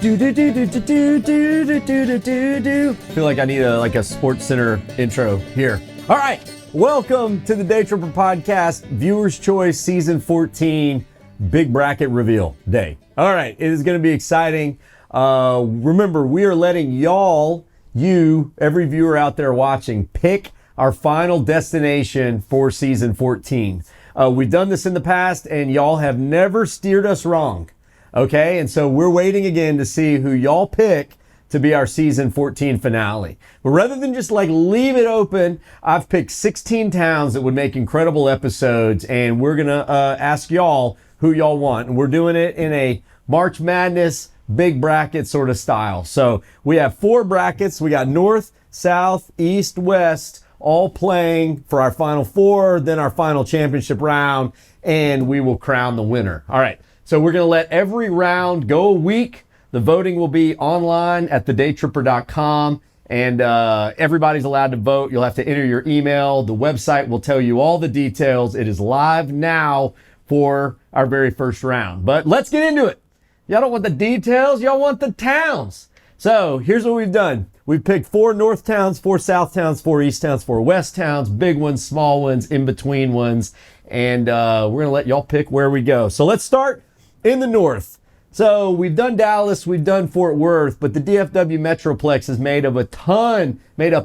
Do do do do do do do do do do do. Feel like I need a Sports Center intro here. All right, welcome to the Day Tripper Podcast, Viewer's Choice Season 14 Big Bracket Reveal Day. All right, it is going to be exciting. Remember, we are letting you, every viewer out there watching, pick our final destination for Season 14. We've done this in the past, and y'all have never steered us wrong. Okay, and so we're waiting again to see who y'all pick to be our Season 14 finale. But rather than just leave it open, I've picked 16 towns that would make incredible episodes, and we're going to ask y'all who y'all want. And we're doing it in a March Madness big bracket sort of style. So we have 4 brackets. We got North, South, East, West, all playing for our Final Four, then our final championship round, and we will crown the winner. All right. So we're going to let every round go a week. The voting will be online at thedaytripper.com, and everybody's allowed to vote. You'll have to enter your email. The website will tell you all the details. It is live now for our very first round. But let's get into it. Y'all don't want the details. Y'all want the towns. So here's what we've done. We've picked 4 North towns, 4 South towns, 4 East towns, 4 West towns, big ones, small ones, in-between ones. And we're going to let y'all pick where we go. So let's start in the North. So we've done Dallas, we've done Fort Worth, but the DFW Metroplex is made up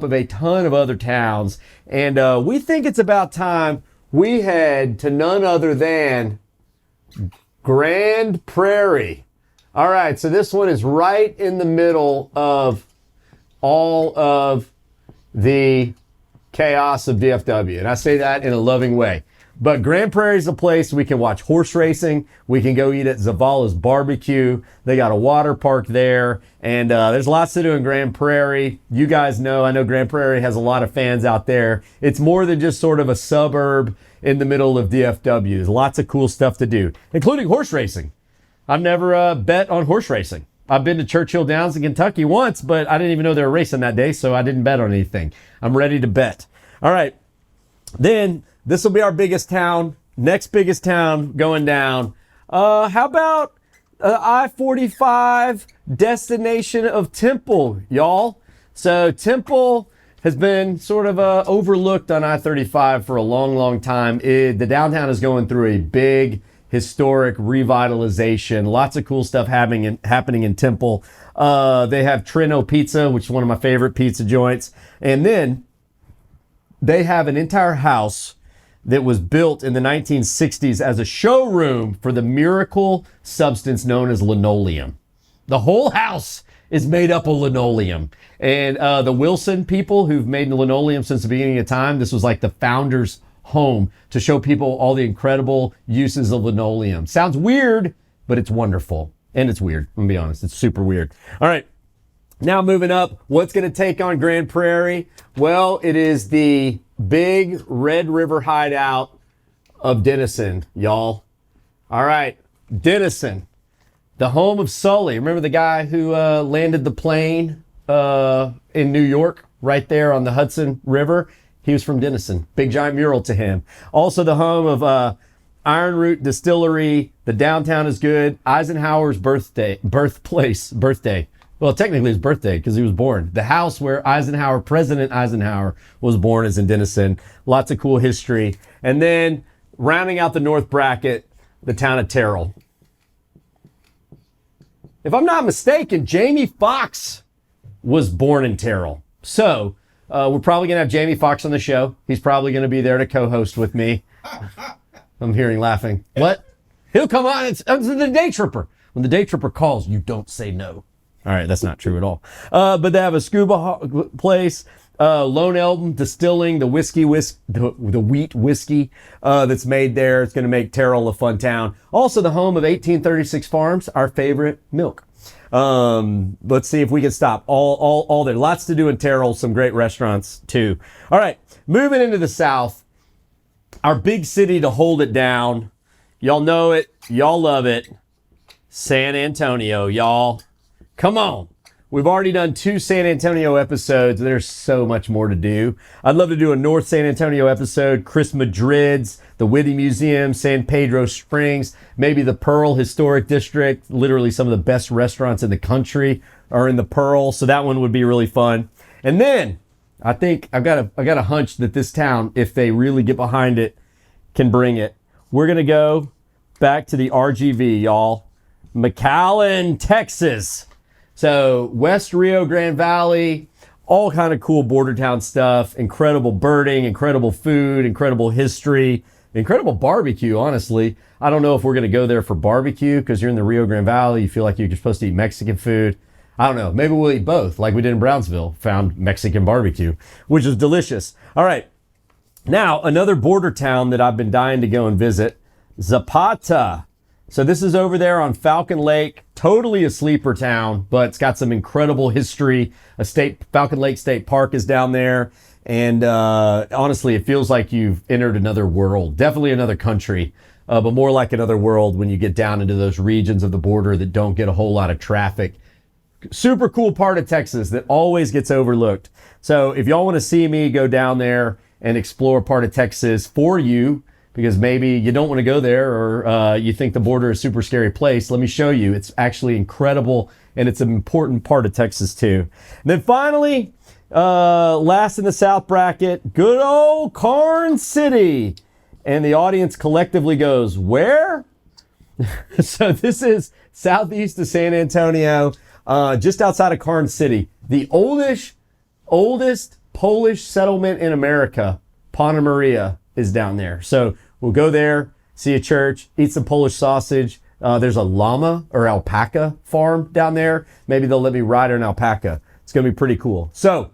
of a ton of other towns. And we think it's about time we head to none other than Grand Prairie. All right, so this one is right in the middle of all of the chaos of DFW. And I say that in a loving way. But Grand Prairie is a place we can watch horse racing. We can go eat at Zavala's Barbecue. They got a water park there. And there's lots to do in Grand Prairie. You guys know, I know Grand Prairie has a lot of fans out there. It's more than just sort of a suburb in the middle of DFW. There's lots of cool stuff to do, including horse racing. I've never bet on horse racing. I've been to Churchill Downs in Kentucky once, but I didn't even know they were racing that day, so I didn't bet on anything. I'm ready to bet. All right. Then this will be our biggest town. Next biggest town going down. How about I-45 destination of Temple, y'all? So Temple has been sort of overlooked on I-35 for a long, long time. The downtown is going through a big historic revitalization. Lots of cool stuff happening in Temple. They have Trino Pizza, which is one of my favorite pizza joints. And then they have an entire house that was built in the 1960s as a showroom for the miracle substance known as linoleum. The whole house is made up of linoleum. And the Wilson people who've made linoleum since the beginning of time, this was like the founder's home to show people all the incredible uses of linoleum. Sounds weird, but it's wonderful. And it's weird. I'm gonna be honest. It's super weird. All right. Now moving up, what's going to take on Grand Prairie? Well, it is the big Red River hideout of Denison, y'all. All right, Denison, the home of Sully. Remember the guy who landed the plane in New York, right there on the Hudson River? He was from Denison. Big giant mural to him. Also the home of Iron Root Distillery. The downtown is good. Eisenhower's birthday. Well, technically his birthday because he was born. The house where President Eisenhower was born is in Denison. Lots of cool history. And then rounding out the North bracket, the town of Terrell. If I'm not mistaken, Jamie Foxx was born in Terrell. So we're probably going to have Jamie Foxx on the show. He's probably going to be there to co-host with me. I'm hearing laughing. What? He'll come on. It's the Day Tripper. When the Day Tripper calls, you don't say no. All right, that's not true at all. But they have a scuba place, Lone Elm Distilling, the wheat whiskey that's made there. It's going to make Terrell a fun town. Also, the home of 1836 Farms, our favorite milk. Let's see if we can stop all there. Lots to do in Terrell. Some great restaurants too. All right, moving into the South, our big city to hold it down. Y'all know it. Y'all love it. San Antonio, y'all. Come on. we've already done 2 San Antonio episodes. There's so much more to do. I'd love to do a North San Antonio episode, Chris Madrid's, the Whitney Museum, San Pedro Springs, maybe the Pearl Historic District. Literally some of the best restaurants in the country are in the Pearl, so that one would be really fun. And then I think I've got a hunch that this town, if they really get behind it, can bring it. We're going to go back to the RGV, y'all. McAllen, Texas. So West Rio Grande Valley, all kind of cool border town stuff, incredible birding, incredible food, incredible history, incredible barbecue, honestly. I don't know if we're going to go there for barbecue because you're in the Rio Grande Valley. You feel like you're supposed to eat Mexican food. I don't know. Maybe we'll eat both like we did in Brownsville. Found Mexican barbecue, which is delicious. All right. Now, another border town that I've been dying to go and visit, Zapata. So this is over there on Falcon Lake, totally a sleeper town, but it's got some incredible history. Falcon Lake State Park is down there. And honestly, it feels like you've entered another world, definitely another country, but more like another world when you get down into those regions of the border that don't get a whole lot of traffic. Super cool part of Texas that always gets overlooked. So if y'all want to see me go down there and explore part of Texas for you, because maybe you don't want to go there or you think the border is a super scary place, let me show you. It's actually incredible, and it's an important part of Texas too. And then finally, last in the South bracket, good old Karn City. And the audience collectively goes, where? So this is southeast of San Antonio, just outside of Karn City. The oldest Polish settlement in America, Pana Maria, is down there. So we'll go there, see a church, eat some Polish sausage. There's a llama or alpaca farm down there. Maybe they'll let me ride an alpaca. It's going to be pretty cool. So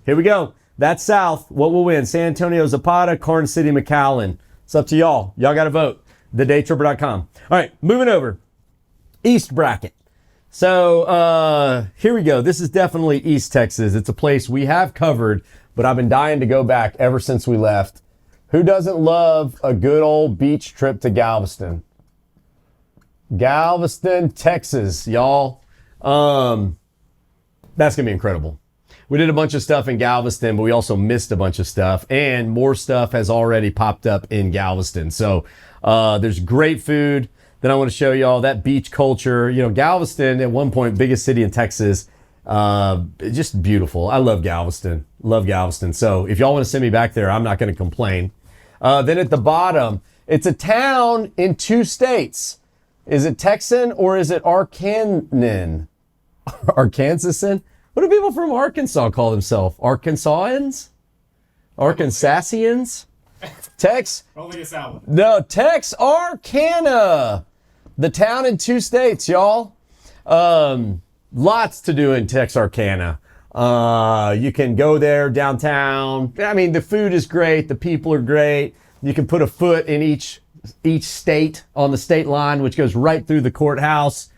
here we go. That's south. What will win? San Antonio, Zapata, Karn City, McAllen. It's up to y'all. Y'all got to vote. TheDayTripper.com. All right, moving over. East bracket. So here we go. This is definitely East Texas. It's a place we have covered, but I've been dying to go back ever since we left. Who doesn't love a good old beach trip to Galveston? Galveston, Texas, y'all. That's going to be incredible. We did a bunch of stuff in Galveston, but we also missed a bunch of stuff, and more stuff has already popped up in Galveston. So there's great food. Then I want to show y'all that beach culture. You know, Galveston, at one point, biggest city in Texas. Just beautiful. I love Galveston. Love Galveston. So if y'all want to send me back there, I'm not going to complain. Then at the bottom, it's a town in 2 states. Is it Texan or is it Arkansan? Arkansasan? What do people from Arkansas call themselves? Arkansasians? Arkansasians? Only a salad. No, Texarkana. The town in 2 states, y'all. Lots to do in Texarkana. You can go there downtown. I mean, the food is great. The people are great. You can put a foot in each state on the state line, which goes right through the courthouse.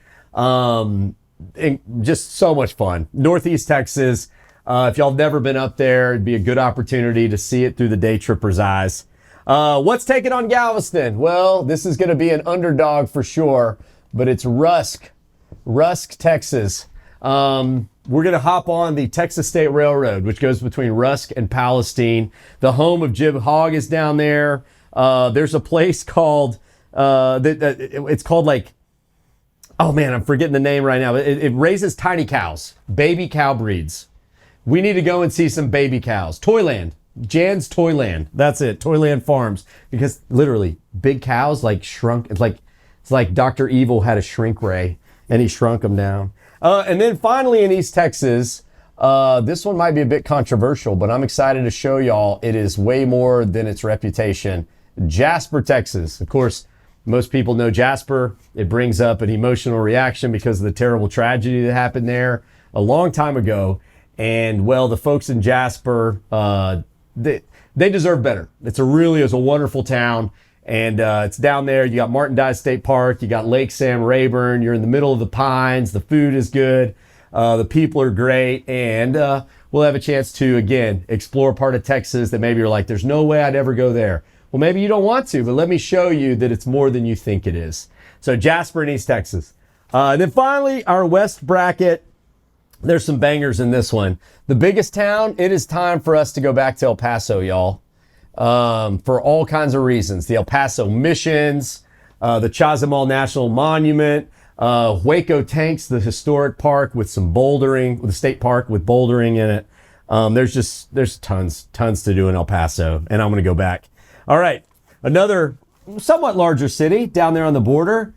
Just so much fun. Northeast Texas. If y'all have never been up there, it'd be a good opportunity to see it through the day tripper's eyes. What's taking on Galveston? Well, this is going to be an underdog for sure, but it's Rusk, Texas. We're going to hop on the Texas State Railroad, which goes between Rusk and Palestine. The home of Jib Hogg is down there. There's a place called, it's called like, oh man, I'm forgetting the name right now. It raises tiny cows, baby cow breeds. We need to go and see some baby cows. Toyland. Jan's Toyland. That's it. Toyland Farms. Because literally, big cows like shrunk. It's like Dr. Evil had a shrink ray and he shrunk them down. And then finally in East Texas, this one might be a bit controversial, but I'm excited to show y'all it is way more than its reputation. Jasper, Texas. Of course, most people know Jasper. It brings up an emotional reaction because of the terrible tragedy that happened there a long time ago. And well, the folks in Jasper, they deserve better. It's a wonderful town. And it's down there. You got Martin Dye State Park. You got Lake Sam Rayburn. You're in the middle of the pines. The food is good. The people are great. And we'll have a chance to, again, explore part of Texas that maybe you're like, there's no way I'd ever go there. Well, maybe you don't want to, but let me show you that it's more than you think it is. So Jasper and East Texas. And then finally, our West bracket. there's some bangers in this one. The biggest town, it is time for us to go back to El Paso, y'all. For all kinds of reasons. The El Paso Missions, the Chazamal National Monument, Hueco Tanks, the historic park with some bouldering, the state park with bouldering in it. There's tons to do in El Paso, and I'm going to go back. All right, another somewhat larger city down there on the border,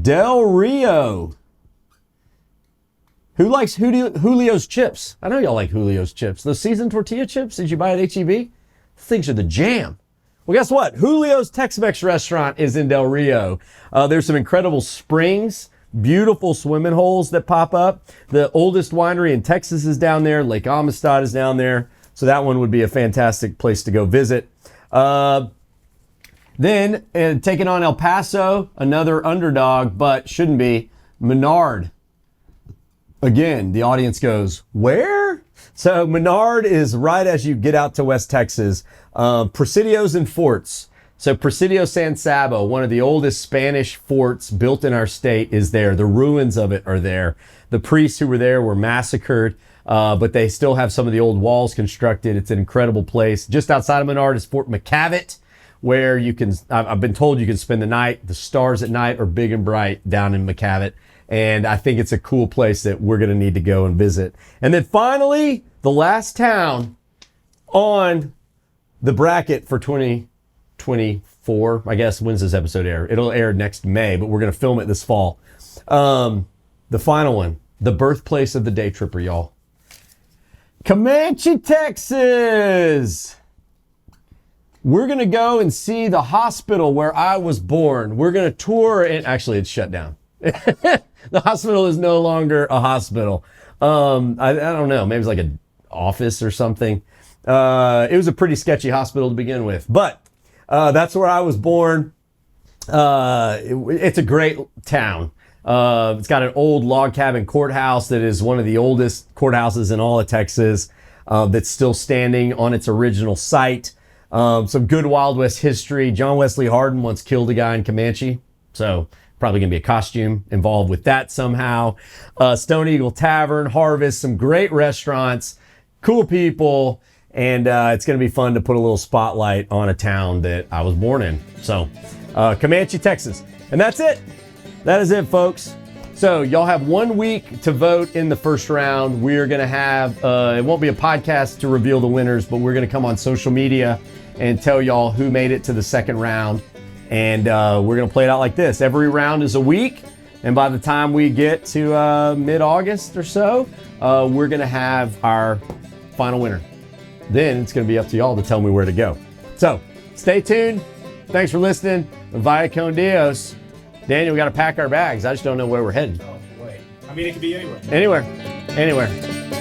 Del Rio. Who likes Julio's chips? I know y'all like Julio's chips. Those seasoned tortilla chips, did you buy at H-E-B? Things are the jam. Well, guess what? Julio's Tex-Mex restaurant is in Del Rio. There's some incredible springs, beautiful swimming holes that pop up. The oldest winery in Texas is down there. Lake Amistad is down there. So that one would be a fantastic place to go visit. Then, taking on El Paso, another underdog, but shouldn't be, Menard. Again, the audience goes, where? So Menard is right as you get out to West Texas. Presidios and forts. So Presidio San Sabo, one of the oldest Spanish forts built in our state, is there. The ruins of it are there. The priests who were there were massacred, but they still have some of the old walls constructed. It's an incredible place. Just outside of Menard is Fort McAllen, where you can, I've been told you can spend the night. The stars at night are big and bright down in McAllen. And I think it's a cool place that we're going to need to go and visit. And then finally, the last town on the bracket for 2024. I guess, when's this episode air? It'll air next May, but we're going to film it this fall. The final one, the birthplace of the day tripper, y'all. Comanche, Texas. We're going to go and see the hospital where I was born. We're going to tour, and actually it's shut down. The hospital is no longer a hospital. I don't know. Maybe it's like an office or something. It was a pretty sketchy hospital to begin with. But that's where I was born. It's a great town. It's got an old log cabin courthouse that is one of the oldest courthouses in all of Texas, that's still standing on its original site. Some good Wild West history. John Wesley Hardin once killed a guy in Comanche. So probably going to be a costume involved with that somehow. Stone Eagle Tavern, Harvest, some great restaurants, cool people, and it's going to be fun to put a little spotlight on a town that I was born in. So, Comanche, Texas. And that's it. That is it, folks. So, y'all have 1 week to vote in the first round. We're going to have, it won't be a podcast to reveal the winners, but we're going to come on social media and tell y'all who made it to the second round. And we're going to play it out like this. Every round is a week. And by the time we get to mid-August or so, we're going to have our final winner. Then it's going to be up to y'all to tell me where to go. So stay tuned. Thanks for listening. Vaya con Dios. Daniel, we got to pack our bags. I just don't know where we're headed. Oh, wait. I mean, it could be anywhere. Anywhere.